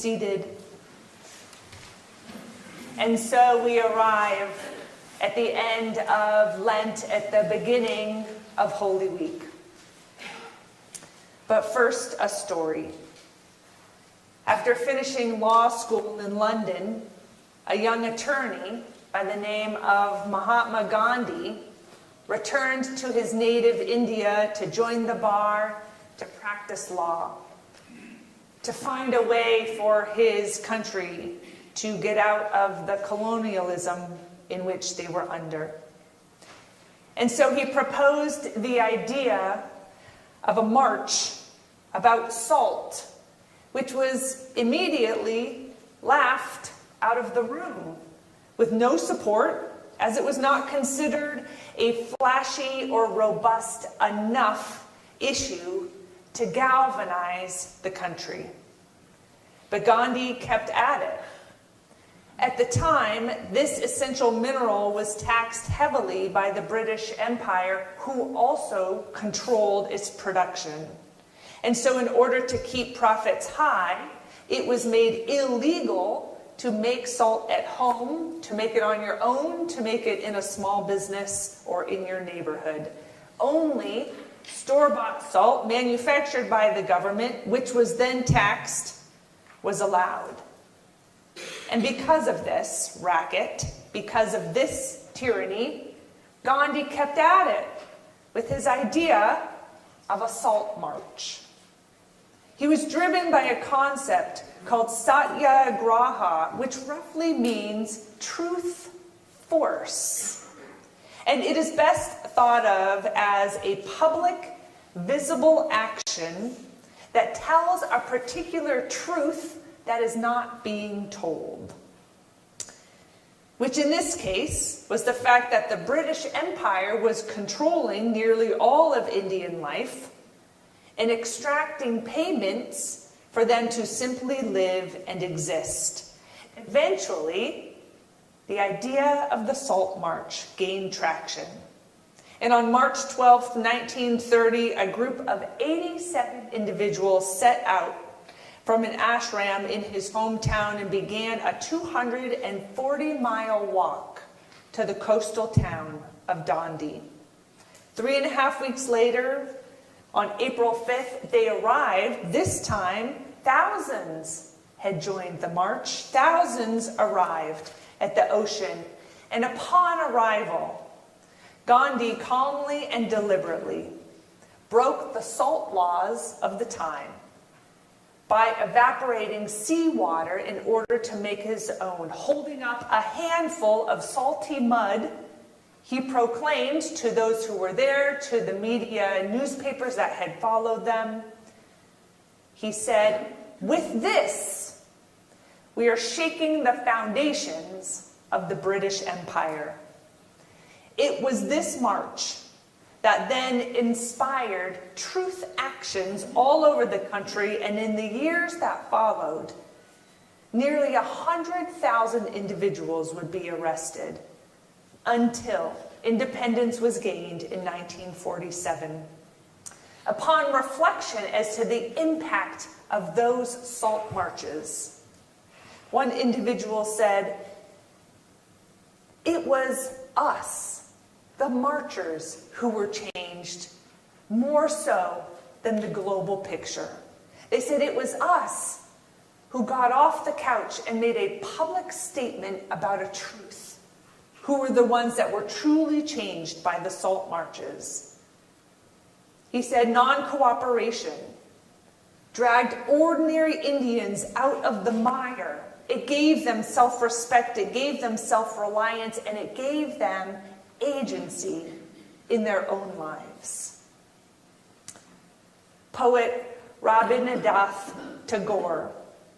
seated. And so we arrive at the end of Lent, at the beginning of Holy Week. But first, a story. After finishing law school in London, a young attorney by the name of Mahatma Gandhi returned to his native India to join the bar to practice law, to find a way for his country to get out of the colonialism in which they were under. And so he proposed the idea of a march about salt, which was immediately laughed out of the room with no support, as it was not considered a flashy or robust enough issue to galvanize the country. But Gandhi kept at it. At the time, this essential mineral was taxed heavily by the British Empire, who also controlled its production. And so in order to keep profits high, it was made illegal to make salt at home, to make it on your own, to make it in a small business or in your neighborhood. Only store-bought salt manufactured by the government, which was then taxed, was allowed. And because of this racket, because of this tyranny, Gandhi kept at it with his idea of a salt march. He was driven by a concept called Satyagraha, which roughly means truth force. And it is best thought of as a public, visible action that tells a particular truth that is not being told. Which in this case was the fact that the British Empire was controlling nearly all of Indian life and extracting payments for them to simply live and exist. Eventually, the idea of the Salt March gained traction. And on March 12th, 1930, a group of 87 individuals set out from an ashram in his hometown and began a 240-mile walk to the coastal town of Dandi. 3.5 weeks later, on April 5th, they arrived. This time, thousands had joined the march. Thousands arrived at the ocean. And upon arrival, Gandhi calmly and deliberately broke the salt laws of the time by evaporating seawater in order to make his own. Holding up a handful of salty mud, he proclaimed to those who were there, to the media and newspapers that had followed them, he said, "With this, we are shaking the foundations of the British Empire." It was this march that then inspired truth actions all over the country, and in the years that followed, nearly 100,000 individuals would be arrested until independence was gained in 1947. Upon reflection as to the impact of those salt marches, one individual said, "It was us, the marchers, who were changed, more so than the global picture." They said it was us who got off the couch and made a public statement about a truth, who were the ones that were truly changed by the salt marches. He said non-cooperation dragged ordinary Indians out of the mire. It gave them self-respect, it gave them self-reliance, and it gave them agency in their own lives. Poet Rabindranath Tagore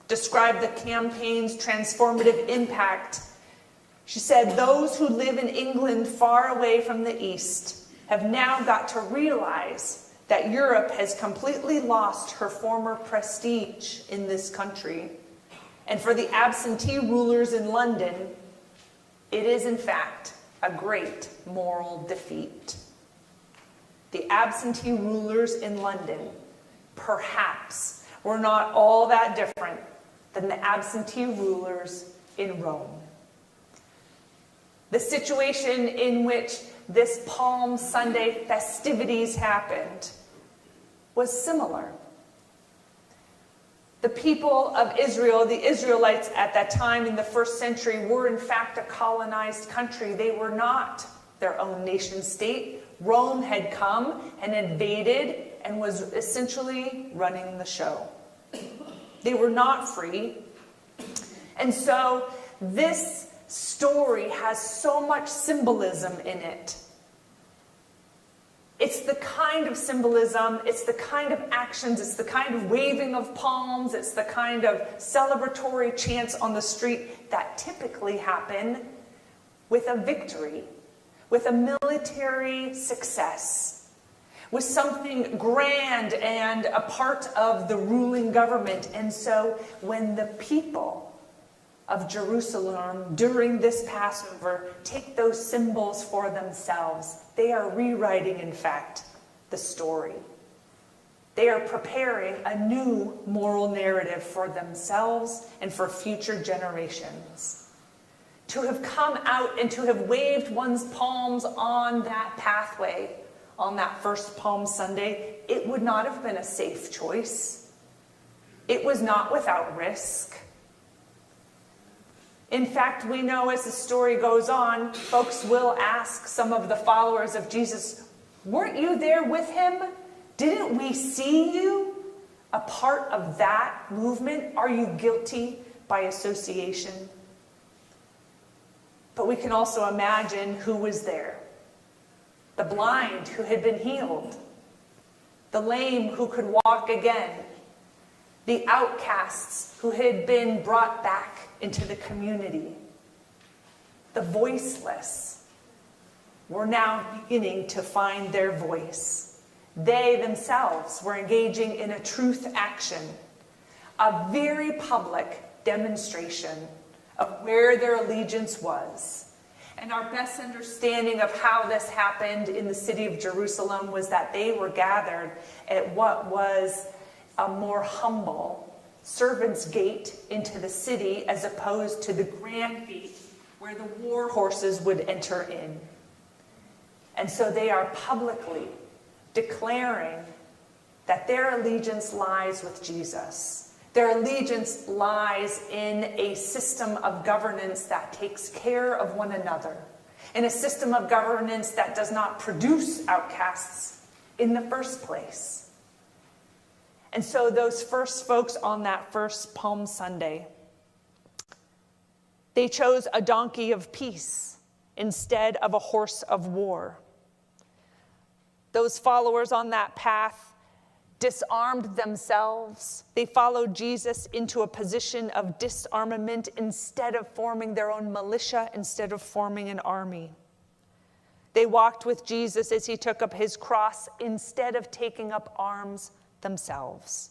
described the campaign's transformative impact. She said, "Those who live in England far away from the East have now got to realize that Europe has completely lost her former prestige in this country. And for the absentee rulers in London, it is in fact a great moral defeat." The absentee rulers in London perhaps were not all that different than the absentee rulers in Rome. The situation in which this Palm Sunday festivities happened was similar. The people of Israel, the Israelites at that time in the first century, were in fact a colonized country. They were not their own nation state. Rome had come and invaded and was essentially running the show. They were not free. And so this story has so much symbolism in it. It's the kind of symbolism, it's the kind of actions, it's the kind of waving of palms, it's the kind of celebratory chants on the street that typically happen with a victory, with a military success, with something grand and a part of the ruling government. And so when the people of Jerusalem during this Passover take those symbols for themselves, they are rewriting, in fact, the story. They are preparing a new moral narrative for themselves and for future generations. To have come out and to have waved one's palms on that pathway on that first Palm Sunday, it would not have been a safe choice. It was not without risk. In fact, we know as the story goes on, folks will ask some of the followers of Jesus, weren't you there with him? Didn't we see you a part of that movement? Are you guilty by association? But we can also imagine who was there. The blind who had been healed. The lame who could walk again. The outcasts who had been brought back into the community. The voiceless were now beginning to find their voice. They themselves were engaging in a truth action, a very public demonstration of where their allegiance was. And our best understanding of how this happened in the city of Jerusalem was that they were gathered at what was a more humble servant's gate into the city as opposed to the grand gate where the war horses would enter in. And so they are publicly declaring that their allegiance lies with Jesus. Their allegiance lies in a system of governance that takes care of one another, in a system of governance that does not produce outcasts in the first place. And so those first folks on that first Palm Sunday, they chose a donkey of peace instead of a horse of war. Those followers on that path disarmed themselves. They followed Jesus into a position of disarmament instead of forming their own militia, instead of forming an army. They walked with Jesus as he took up his cross instead of taking up arms themselves.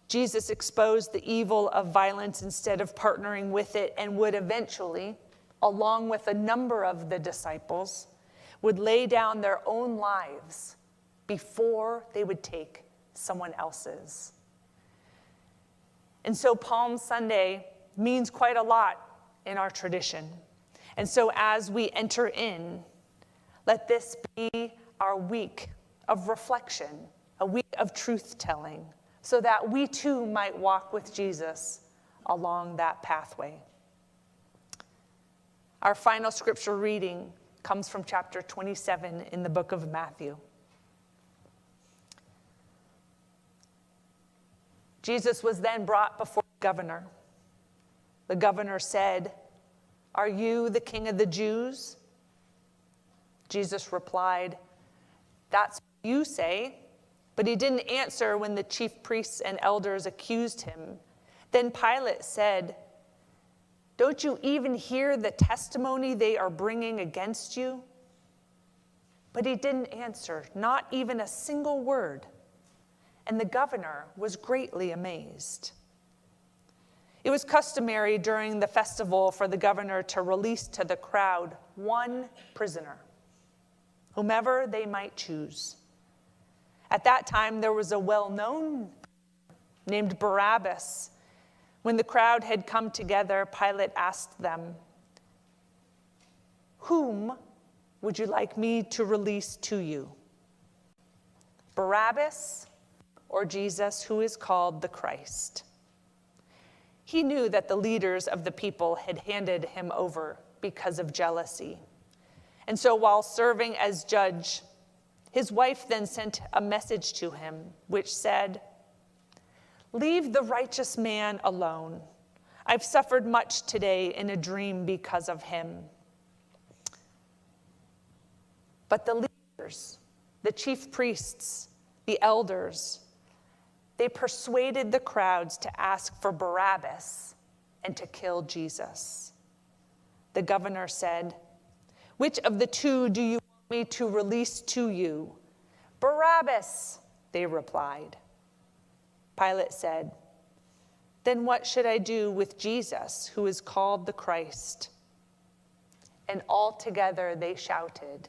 Jesus exposed the evil of violence instead of partnering with it, and would eventually, along with a number of the disciples, would lay down their own lives before they would take someone else's. And so Palm Sunday means quite a lot in our tradition. And so as we enter in, let this be our week of reflection, a week of truth-telling, so that we too might walk with Jesus along that pathway. Our final scripture reading comes from chapter 27 in the book of Matthew. Jesus was then brought before the governor. The governor said, "Are you the king of the Jews?" Jesus replied, "That's what you say." But he didn't answer when the chief priests and elders accused him. Then Pilate said, "Don't you even hear the testimony they are bringing against you?" But he didn't answer, not even a single word. And the governor was greatly amazed. It was customary during the festival for the governor to release to the crowd one prisoner, whomever they might choose. At that time, there was a well-known named Barabbas. When the crowd had come together, Pilate asked them, "Whom would you like me to release to you? Barabbas or Jesus, who is called the Christ?" He knew that the leaders of the people had handed him over because of jealousy. And so while serving as judge, his wife then sent a message to him, which said, "Leave the righteous man alone. I've suffered much today in a dream because of him." But the leaders, the chief priests, the elders, they persuaded the crowds to ask for Barabbas and to kill Jesus. The governor said, "Which of the two do you want me to release to you?" "Barabbas," they replied. Pilate said, "Then what should I do with Jesus, who is called the Christ?" And all together they shouted,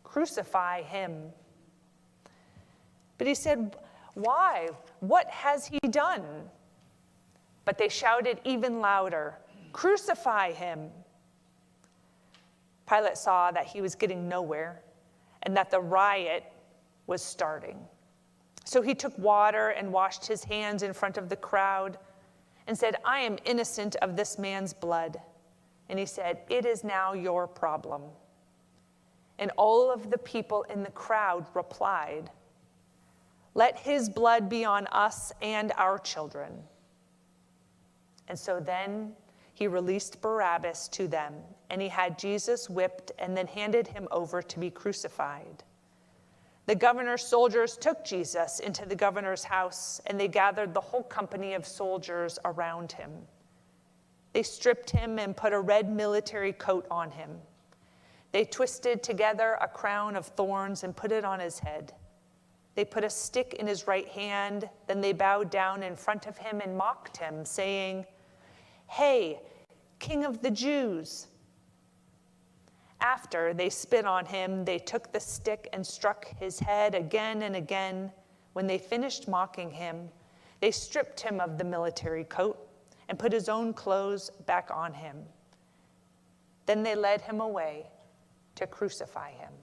"Crucify him." But he said, "Why? What has he done?" But they shouted even louder, "Crucify him." Pilate saw that he was getting nowhere and that the riot was starting. So he took water and washed his hands in front of the crowd and said, "I am innocent of this man's blood." And he said, "It is now your problem." And all of the people in the crowd replied, "Let his blood be on us and our children." And so then he released Barabbas to them, and he had Jesus whipped and then handed him over to be crucified. The governor's soldiers took Jesus into the governor's house, and they gathered the whole company of soldiers around him. They stripped him and put a red military coat on him. They twisted together a crown of thorns and put it on his head. They put a stick in his right hand, then they bowed down in front of him and mocked him, saying, "Hey, King of the Jews." After they spit on him, they took the stick and struck his head again and again. When they finished mocking him, they stripped him of the military coat and put his own clothes back on him. Then they led him away to crucify him.